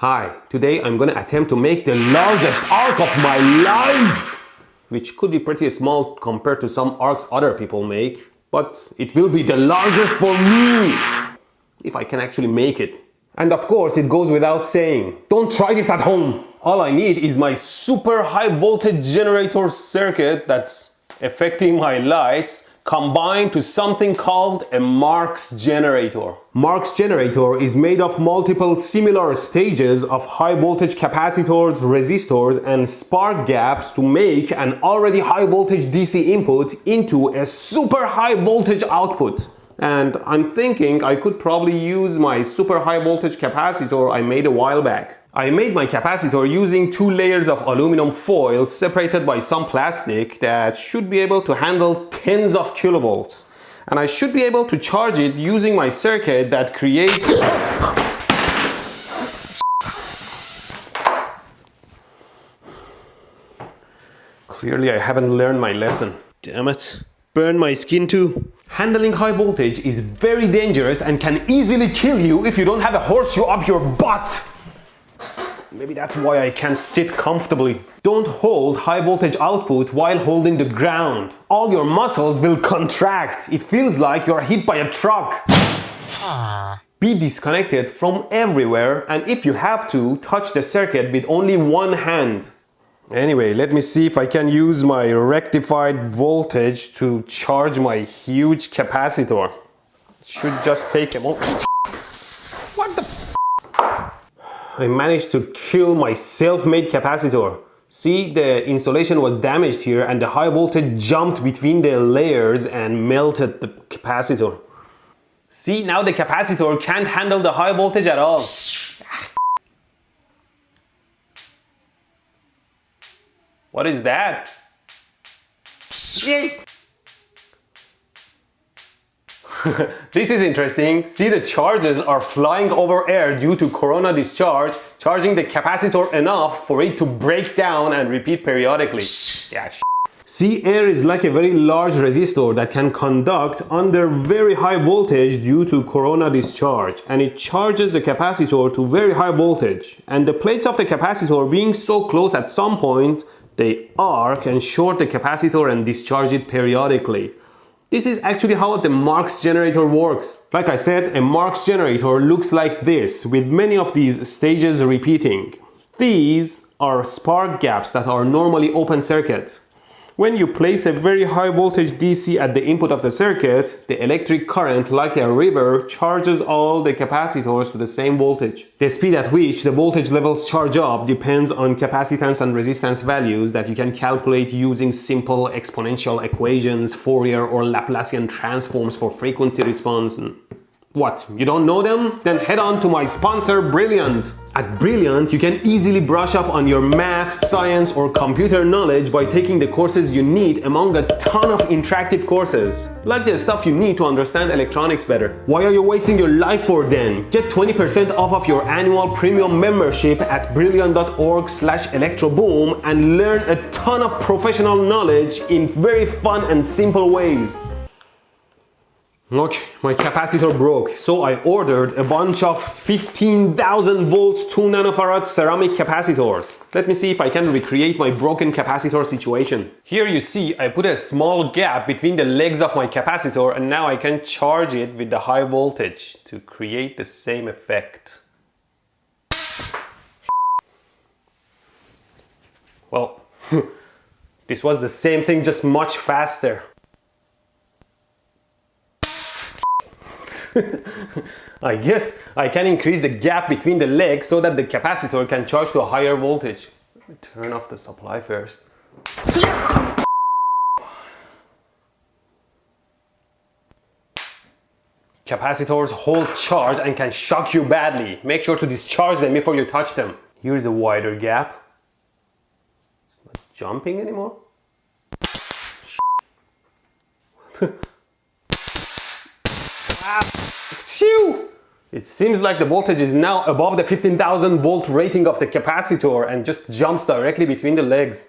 Hi, today I'm gonna attempt to make the largest arc of my life, which could be pretty small compared to some arcs other people make, but it will be the largest for me, if I can actually make it. And of course, it goes without saying, don't try this at home. All I need is my super high voltage generator circuit that's affecting my lights, combined to something called a Marx generator. Marx generator is made of multiple similar stages of high voltage capacitors, resistors, and spark gaps to make an already high voltage DC input into a super high voltage output. And I'm thinking I could probably use my super high voltage capacitor I made a while back. I made my capacitor using 2 layers of aluminum foil separated by some plastic that should be able to handle tens of kilovolts. And I should be able to charge it using my circuit that creates... Clearly I haven't learned my lesson. Damn it. Burn my skin too. Handling high voltage is very dangerous and can easily kill you if you don't have a horseshoe up your butt. Maybe that's why I can't sit comfortably. Don't hold high voltage output while holding the ground. All your muscles will contract. It feels like you're hit by a truck. Be disconnected from everywhere, and if you have to, touch the circuit with only one hand. Anyway, let me see if I can use my rectified voltage to charge my huge capacitor. It should just take a moment. What the I managed to kill my self-made capacitor. See, the insulation was damaged here and the high voltage jumped between the layers and melted the capacitor. See, now the capacitor can't handle the high voltage at all. What is that? Yay! This is interesting. See, the charges are flying over air due to corona discharge, charging the capacitor enough for it to break down and repeat periodically. Yeah, See, air is like a very large resistor that can conduct under very high voltage due to corona discharge, and it charges the capacitor to very high voltage. And the plates of the capacitor being so close, at some point they arc and short the capacitor and discharge it periodically. This is actually how the Marx generator works. Like I said, a Marx generator looks like this, with many of these stages repeating. These are spark gaps that are normally open circuit. When you place a very high voltage DC at the input of the circuit, the electric current, like a river, charges all the capacitors to the same voltage. The speed at which the voltage levels charge up depends on capacitance and resistance values that you can calculate using simple exponential equations, Fourier or Laplacian transforms for frequency response. What, you don't know them? Then head on to my sponsor, Brilliant. At Brilliant, you can easily brush up on your math, science, or computer knowledge by taking the courses you need among a ton of interactive courses. Like the stuff you need to understand electronics better. Why are you wasting your life for then? Get 20% off of your annual premium membership at brilliant.org/electroboom and learn a ton of professional knowledge in very fun and simple ways. Look, my capacitor broke, so I ordered a bunch of 15,000 volts 2 nanofarad ceramic capacitors. Let me see if I can recreate my broken capacitor situation. Here you see I put a small gap between the legs of my capacitor, and now I can charge it with the high voltage to create the same effect. Well, this was the same thing, just much faster. I guess I can increase the gap between the legs so that the capacitor can charge to a higher voltage. Let me turn off the supply first. Capacitors hold charge and can shock you badly. Make sure to discharge them before you touch them. Here's a wider gap. It's not jumping anymore. It seems like the voltage is now above the 15,000 volt rating of the capacitor and just jumps directly between the legs.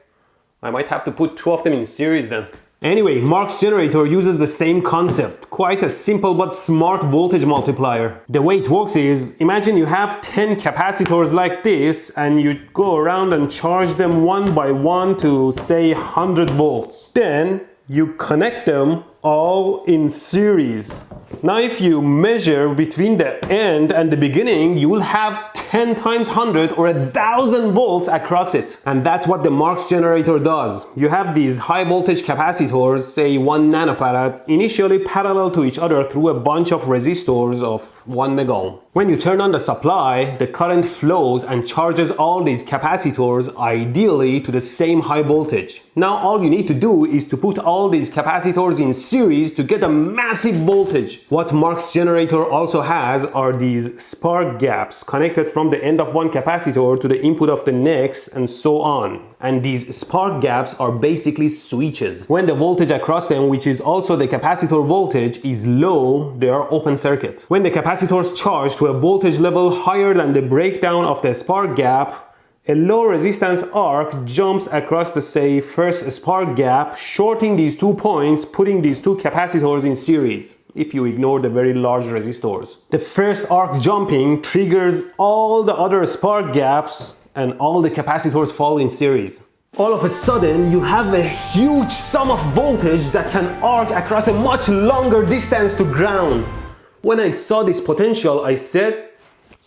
I might have to put 2 of them in series then. Anyway, Marx generator uses the same concept, quite a simple but smart voltage multiplier. The way it works is, imagine you have 10 capacitors like this and you go around and charge them one by one to say 100 volts. Then you connect them all in series. Now if you measure between the end and the beginning, you will have 10 times 100 or 1000 volts across it. And that's what the Marx generator does. You have these high voltage capacitors, say 1 nanofarad, initially parallel to each other through a bunch of resistors of 1 mega ohm. When you turn on the supply, the current flows and charges all these capacitors ideally to the same high voltage. Now all you need to do is to put all these capacitors in series to get a massive voltage. What Marx generator also has are these spark gaps connected from the end of one capacitor to the input of the next and so on. And these spark gaps are basically switches. When the voltage across them, which is also the capacitor voltage, is low, they are open circuit. When the capacitors charge to a voltage level higher than the breakdown of the spark gap, a low resistance arc jumps across the, say, first spark gap, shorting these 2 points, putting these 2 capacitors in series, if you ignore the very large resistors. The first arc jumping triggers all the other spark gaps and all the capacitors fall in series. All of a sudden, you have a huge sum of voltage that can arc across a much longer distance to ground. When I saw this potential, I said,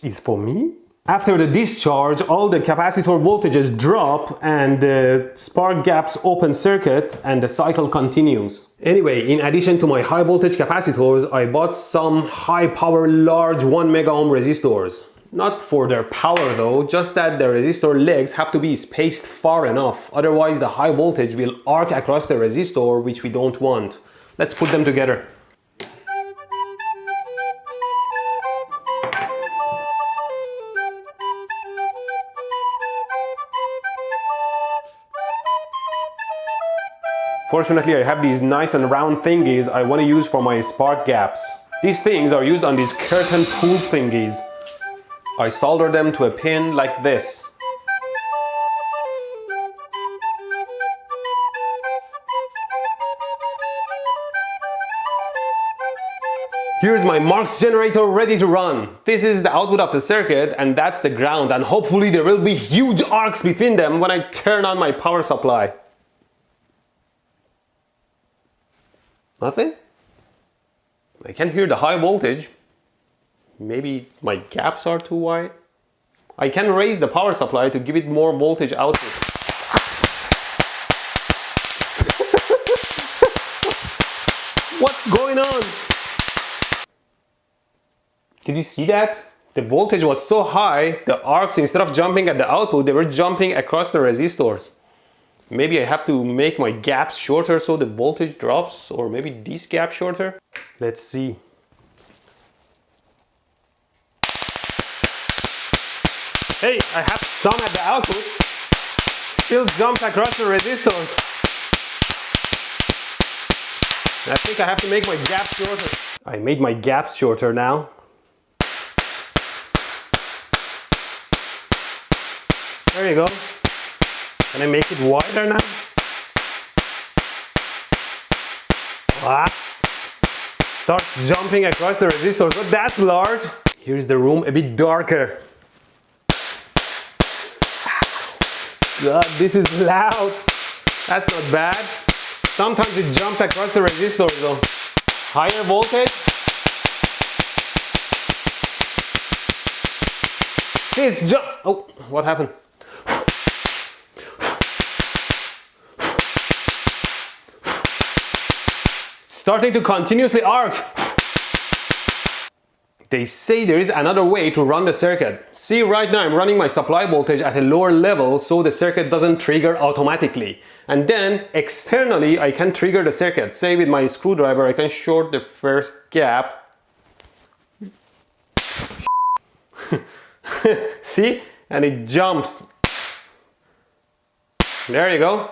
"It's for me?" After the discharge, all the capacitor voltages drop and the spark gaps open circuit and the cycle continues. Anyway, in addition to my high voltage capacitors, I bought some high power large 1 mega ohm resistors. Not for their power though, just that the resistor legs have to be spaced far enough. Otherwise the high voltage will arc across the resistor, which we don't want. Let's put them together. Fortunately, I have these nice and round thingies I want to use for my spark gaps. These things are used on these curtain pull thingies. I solder them to a pin like this. Here's my Marx generator ready to run. This is the output of the circuit and that's the ground, and hopefully there will be huge arcs between them when I turn on my power supply. Nothing? I can hear the high voltage. Maybe my gaps are too wide. I can raise the power supply to give it more voltage output. What's going on? Did you see that? The voltage was so high, the arcs, instead of jumping at the output, they were jumping across the resistors. Maybe I have to make my gaps shorter so the voltage drops, or maybe this gap shorter. Let's see. Hey, I have some at the output. Still jumps across the resistors. I think I have to make my gaps shorter. I made my gaps shorter now. There you go. Can I make it wider now? Wow. Starts jumping across the resistors, but that's large. Here's the room a bit darker. God, this is loud. That's not bad. Sometimes it jumps across the resistors though. Higher voltage. See, it's jump. Oh, what happened? Starting to continuously arc. They say there is another way to run the circuit. See, right now I'm running my supply voltage at a lower level so the circuit doesn't trigger automatically. And then externally I can trigger the circuit. Say with my screwdriver I can short the first gap. See? And it jumps. There you go.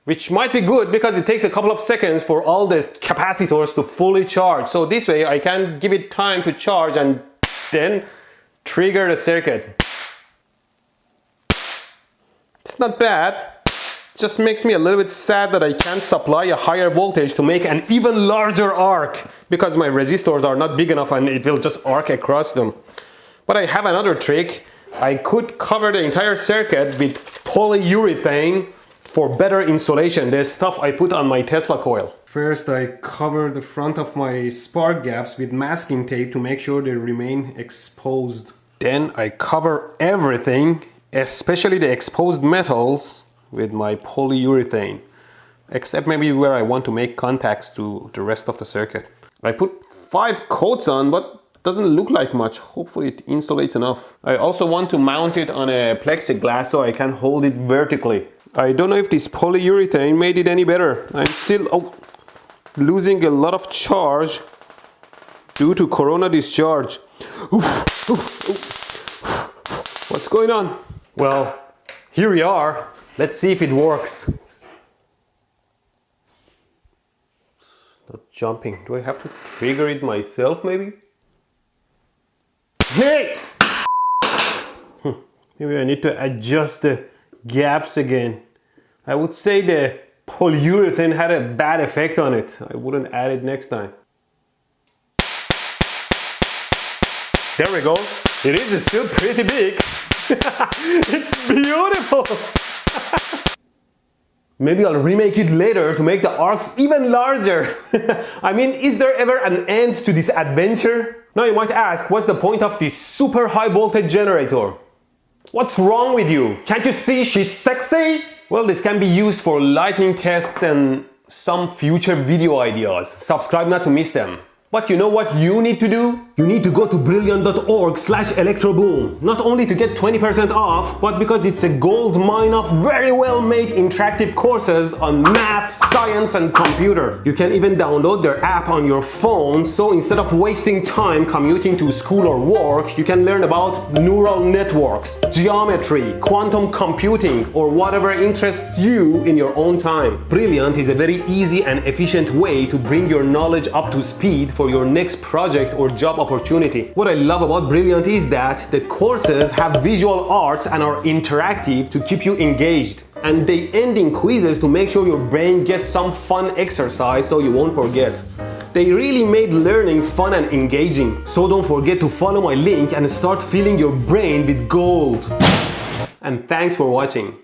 Which might be good because it takes a couple of seconds for all the capacitors to fully charge. So this way I can give it time to charge and then trigger the circuit. It's not bad. Just makes me a little bit sad that I can't supply a higher voltage to make an even larger arc because my resistors are not big enough and it will just arc across them. But I have another trick. I could cover the entire circuit with polyurethane for better insulation, the stuff I put on my Tesla coil. First, I cover the front of my spark gaps with masking tape to make sure they remain exposed. Then I cover everything, especially the exposed metals, with my polyurethane, except maybe where I want to make contacts to the rest of the circuit. I put 5 coats on, but doesn't look like much. Hopefully it insulates enough. I also want to mount it on a plexiglass so I can hold it vertically. I don't know if this polyurethane made it any better. I'm still losing a lot of charge due to corona discharge. What's going on? Well, here we are. Let's see if it works. Not jumping. Do I have to trigger it myself maybe? Hey! Maybe I need to adjust the gaps again. I would say the polyurethane had a bad effect on it. I wouldn't add it next time. There we go. It is still pretty big. It's beautiful. Maybe I'll remake it later to make the arcs even larger. I mean, is there ever an end to this adventure? Now you might ask, what's the point of this super high voltage generator? What's wrong with you? Can't you see she's sexy? Well, this can be used for lightning tests and some future video ideas. Subscribe not to miss them. But you know what you need to do? You need to go to brilliant.org/electroboom. Not only to get 20% off, but because it's a gold mine of very well made interactive courses on math, science and computer. You can even download their app on your phone, so instead of wasting time commuting to school or work, you can learn about neural networks, geometry, quantum computing, or whatever interests you in your own time. Brilliant is a very easy and efficient way to bring your knowledge up to speed for your next project or job opportunity. What I love about Brilliant is that the courses have visual arts and are interactive to keep you engaged. And they end in quizzes to make sure your brain gets some fun exercise so you won't forget. They really made learning fun and engaging. So don't forget to follow my link and start filling your brain with gold. And thanks for watching.